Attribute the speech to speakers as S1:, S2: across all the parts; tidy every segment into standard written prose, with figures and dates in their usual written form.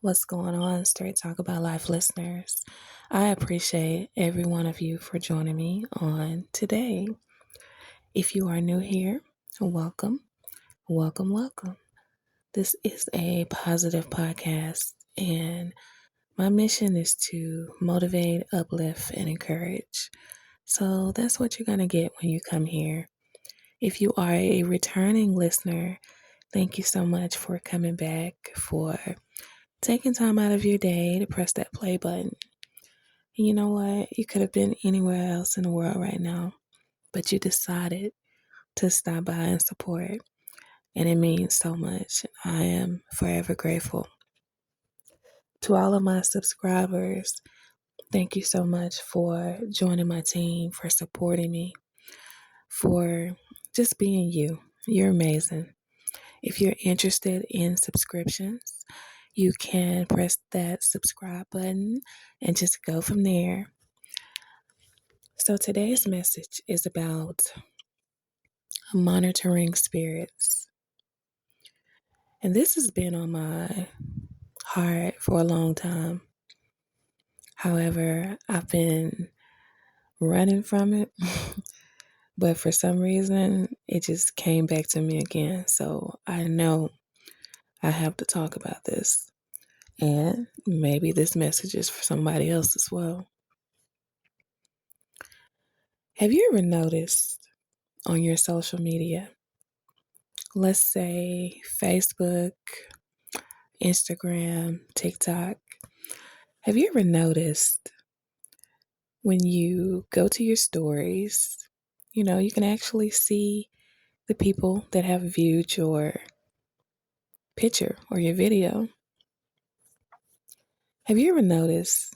S1: What's going on, Straight Talk About Life listeners? I appreciate every one of you for joining me on today. If you are new here, welcome, welcome, welcome. This is a positive podcast, and my mission is to motivate, uplift, and encourage. So that's what you're going to get when you come here. If you are a returning listener, thank you so much for coming back, for taking time out of your day to press that play button. And you know what? You could have been anywhere else in the world right now, but you decided to stop by and support. And it means so much. I am forever grateful. To all of my subscribers, thank you so much for joining my team, for supporting me, for just being you. You're amazing. If you're interested in subscriptions, you can press that subscribe button and just go from there. So today's message is about monitoring spirits. And this has been on my heart for a long time. However, I've been running from it, but for some reason, it just came back to me again. So I know I have to talk about this. And maybe this message is for somebody else as well. Have you ever noticed on your social media, let's say Facebook, Instagram, TikTok, have you ever noticed when you go to your stories, you can actually see the people that have viewed your picture or your video? Have you ever noticed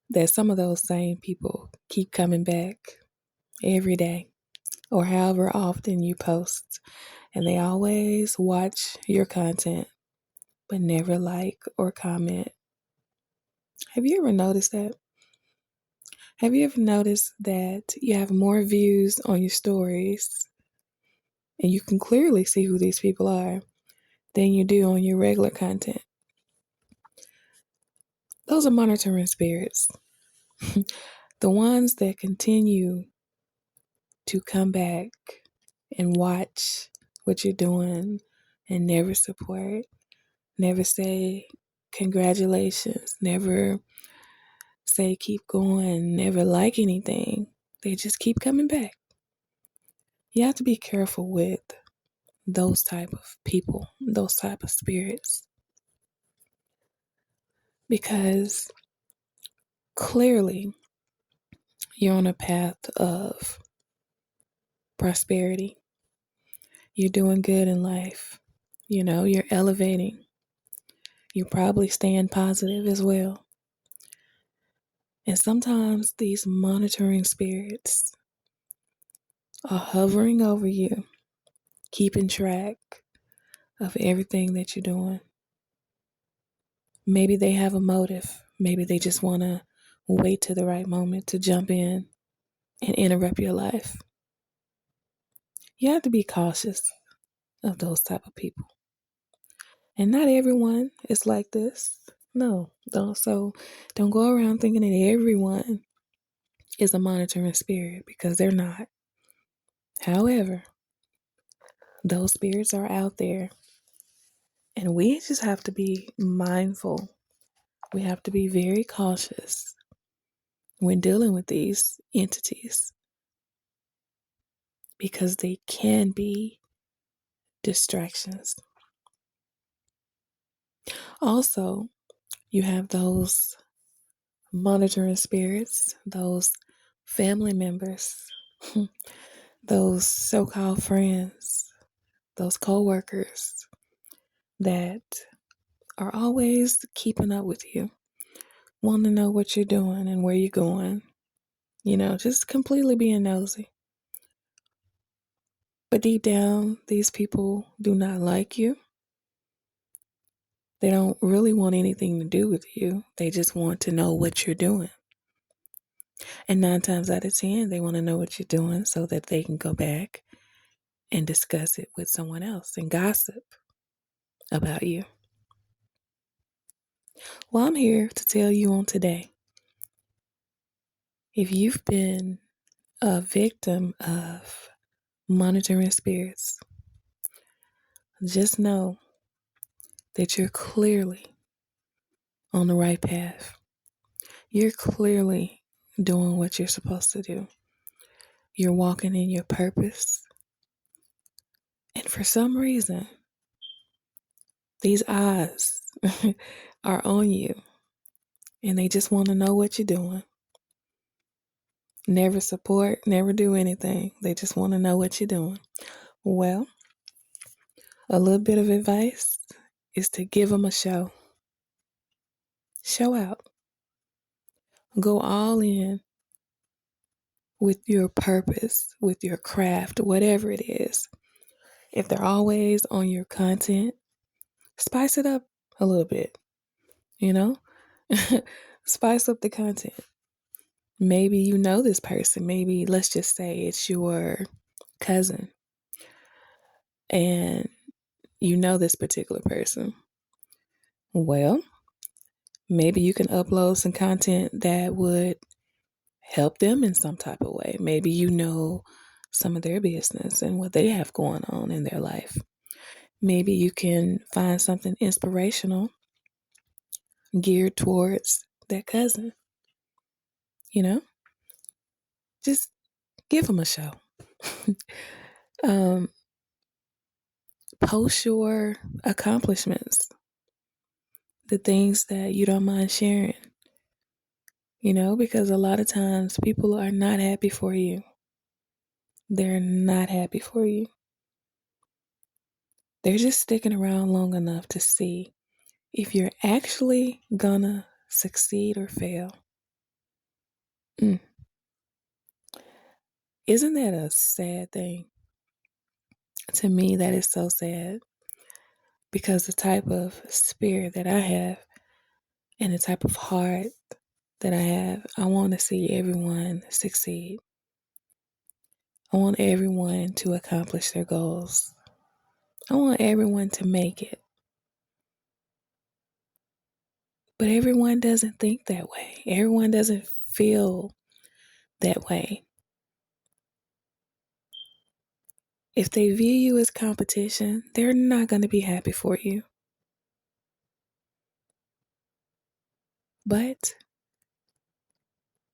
S1: that some of those same people keep coming back every day or however often you post, and they always watch your content but never like or comment? Have you ever noticed that? Have you ever noticed that you have more views on your stories and you can clearly see who these people are than you do on your regular content? Those are monitoring spirits. The ones that continue to come back and watch what you're doing and never support, never say congratulations, never say keep going, never like anything. They just keep coming back. You have to be careful with those type of people, those type of spirits, because clearly you're on a path of prosperity. You're doing good in life. You're elevating. You're probably staying positive as well. And sometimes these monitoring spirits are hovering over you, keeping track of everything that you're doing. Maybe they have a motive. Maybe they just want to wait to the right moment to jump in and interrupt your life. You have to be cautious of those type of people. And not everyone is like this. No, don't. So don't go around thinking that everyone is a monitoring spirit, because they're not. However, those spirits are out there, and we just have to be mindful. We have to be very cautious when dealing with these entities, because they can be distractions. Also, you have those monitoring spirits, those family members, those so-called friends, those co-workers that are always keeping up with you, want to know what you're doing and where you're going, just completely being nosy. But deep down, these people do not like you. They don't really want anything to do with you. They just want to know what you're doing. And 9 times out of 10, they want to know what you're doing so that they can go back and discuss it with someone else and gossip about you. Well, I'm here to tell you on today, if you've been a victim of monitoring spirits, just know that you're clearly on the right path. You're clearly doing what you're supposed to do. You're walking in your purpose. And for some reason, these eyes are on you and they just want to know what you're doing. Never support, never do anything. They just want to know what you're doing. Well, a little bit of advice is to give them a show. Show out. Go all in with your purpose, with your craft, whatever it is. If they're always on your content, spice it up a little bit, you know? Spice up the content. Maybe you know this person. Maybe let's just say it's your cousin and you know this particular person. Well, maybe you can upload some content that would help them in some type of way. Maybe you know some of their business and what they have going on in their life. Maybe you can find something inspirational geared towards that cousin. You know, just give them a show. um, Post your accomplishments, the things that you don't mind sharing. You know, because a lot of times people are not happy for you. They're not happy for you. They're just sticking around long enough to see if you're actually gonna succeed or fail. Isn't that a sad thing? To me, that is so sad because the type of spirit that I have and the type of heart that I have, I want to see everyone succeed. I want everyone to accomplish their goals. I want everyone to make it. But everyone doesn't think that way. Everyone doesn't feel that way. If they view you as competition, they're not going to be happy for you. But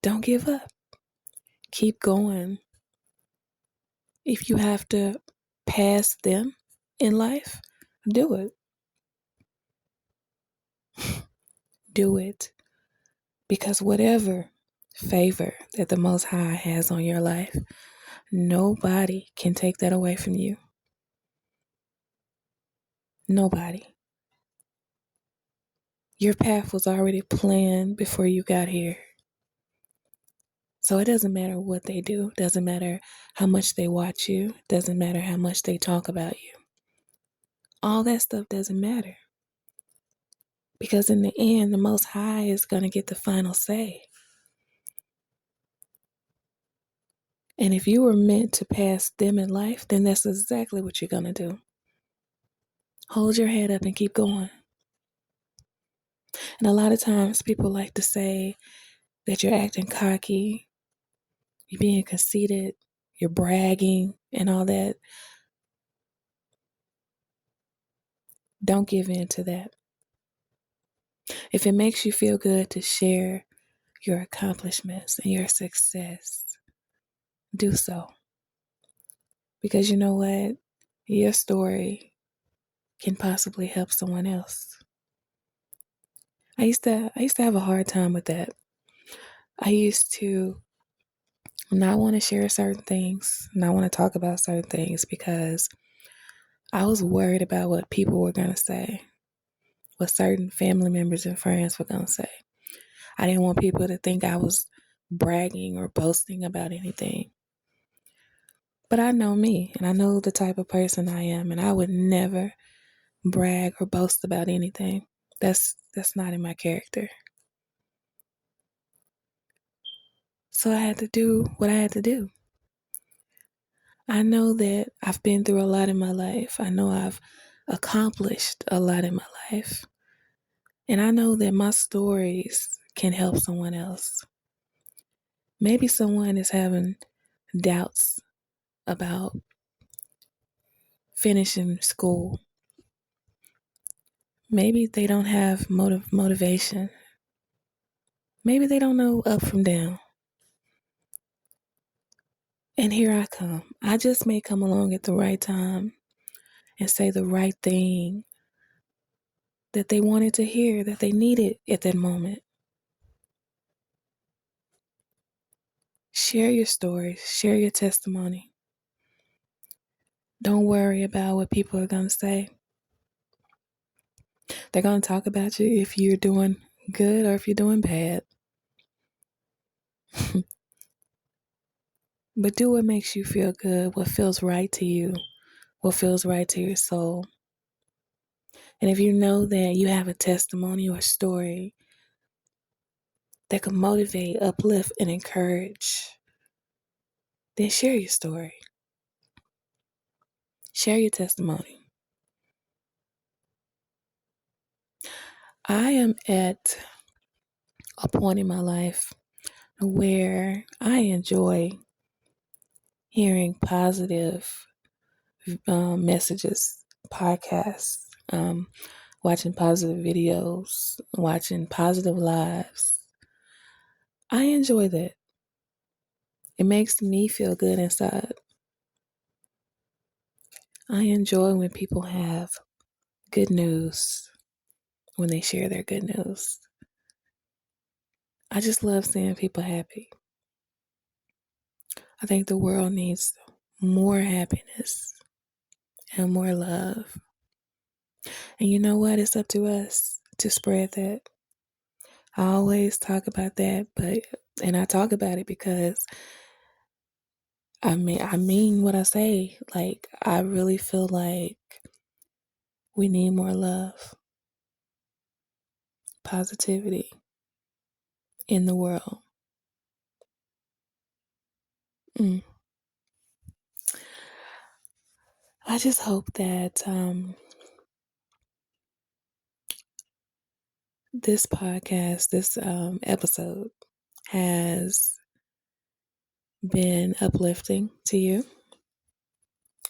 S1: don't give up. Keep going. If you have to pass them in life, do it. Do it. Because whatever favor that the Most High has on your life, nobody can take that away from you. Nobody. Your path was already planned before you got here. So it doesn't matter what they do. It doesn't matter how much they watch you. It doesn't matter how much they talk about you. All that stuff doesn't matter. Because in the end, the Most High is going to get the final say. And if you were meant to pass them in life, then that's exactly what you're going to do. Hold your head up and keep going. And a lot of times people like to say that you're acting cocky, you're being conceited, you're bragging and all that. Don't give in to that. If it makes you feel good to share your accomplishments and your success, do so. Because you know what? Your story can possibly help someone else. I used to have a hard time with that. I used to not want to share certain things, not want to talk about certain things because I was worried about what people were going to say, what certain family members and friends were going to say. I didn't want people to think I was bragging or boasting about anything. But I know me, and I know the type of person I am, and I would never brag or boast about anything. That's not in my character. So I had to do what I had to do. I know that I've been through a lot in my life. I know I've accomplished a lot in my life. And I know that my stories can help someone else. Maybe someone is having doubts about finishing school. Maybe they don't have motivation. Maybe they don't know up from down. And here I come. I just may come along at the right time and say the right thing that they wanted to hear, that they needed at that moment. Share your stories, share your testimony. Don't worry about what people are going to say. They're going to talk about you if you're doing good or if you're doing bad. But do what makes you feel good, what feels right to you, what feels right to your soul. And if you know that you have a testimony or a story that can motivate, uplift, and encourage, then share your story. Share your testimony. I am at a point in my life where I enjoy hearing positive messages, podcasts, watching positive videos, watching positive lives. I enjoy that. It makes me feel good inside. I enjoy when people have good news, when they share their good news. I just love seeing people happy. I think the world needs more happiness and more love. And you know what? It's up to us to spread that. I always talk about that, and I talk about it because I mean what I say. Like, I really feel like we need more love, positivity in the world. I just hope that this podcast, this episode, has been uplifting to you,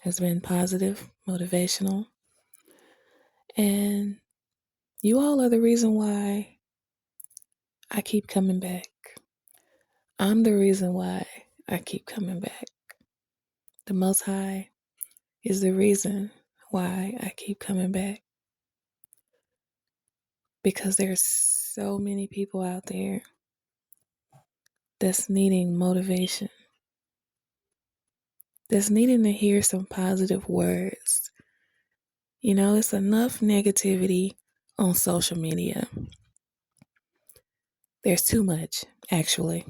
S1: has been positive, motivational, and you all are the reason why I keep coming back. I'm the reason why I keep coming back. The Most High is the reason why I keep coming back. Because there's so many people out there that's needing motivation, that's needing to hear some positive words. You know, it's enough negativity on social media. There's too much, actually.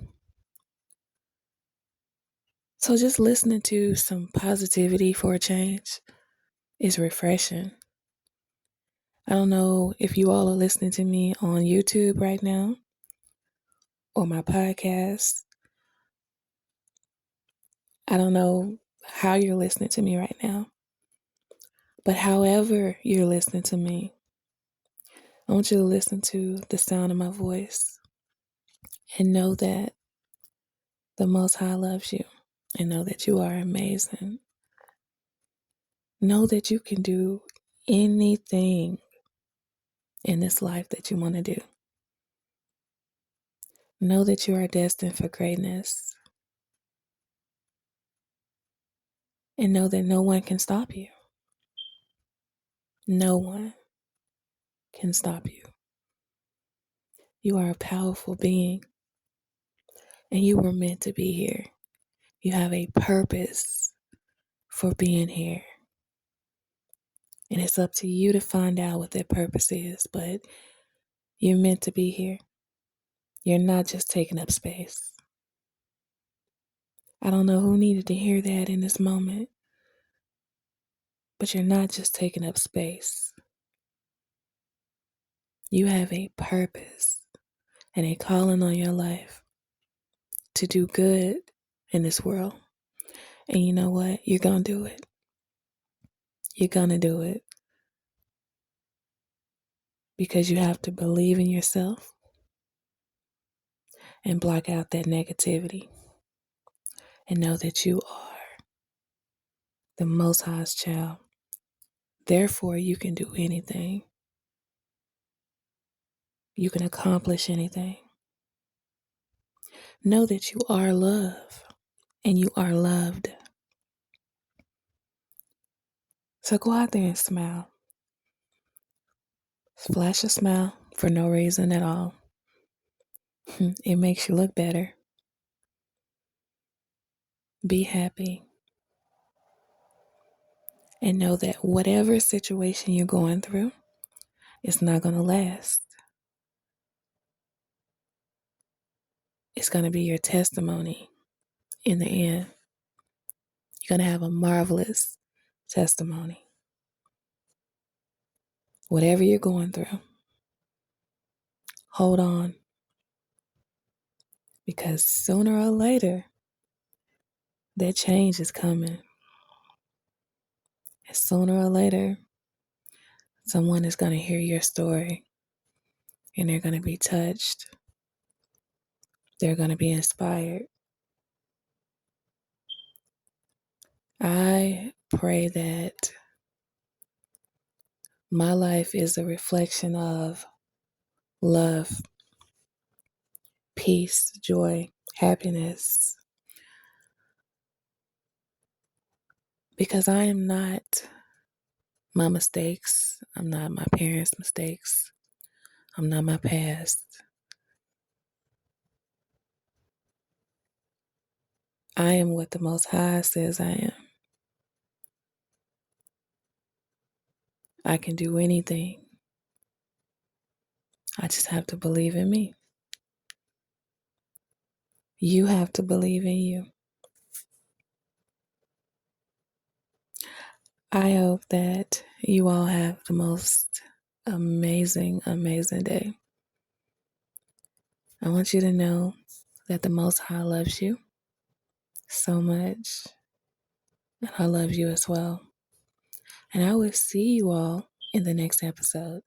S1: So just listening to some positivity for a change is refreshing. I don't know if you all are listening to me on YouTube right now or my podcast. I don't know how you're listening to me right now. But however you're listening to me, I want you to listen to the sound of my voice and know that the Most High loves you and know that you are amazing. Know that you can do anything in this life that you want to do. Know that you are destined for greatness. And know that no one can stop you. No one can stop you. You are a powerful being. And you were meant to be here. You have a purpose for being here. And it's up to you to find out what that purpose is. But you're meant to be here. You're not just taking up space. I don't know who needed to hear that in this moment. But you're not just taking up space. You have a purpose and a calling on your life to do good in this world. And you know what? You're going to do it. You're going to do it. because you have to believe in yourself and block out that negativity and know that you are the Most High's child. Therefore, you can do anything. You can accomplish anything. Know that you are love and you are loved. So go out there and smile. Flash a smile for no reason at all. It makes you look better. Be happy. And know that whatever situation you're going through, it's not going to last. It's going to be your testimony in the end. You're going to have a marvelous testimony. Whatever you're going through, hold on. Because sooner or later, that change is coming. And sooner or later, someone is going to hear your story and they're going to be touched. They're going to be inspired. I pray that my life is a reflection of love, peace, joy, happiness. Because I am not my mistakes. I'm not my parents' mistakes. I'm not my past. I am what the Most High says I am. I can do anything. I just have to believe in me. You have to believe in you. I hope that you all have the most amazing, amazing day. I want you to know that the Most High loves you so much. And I love you as well. And I will see you all in the next episode.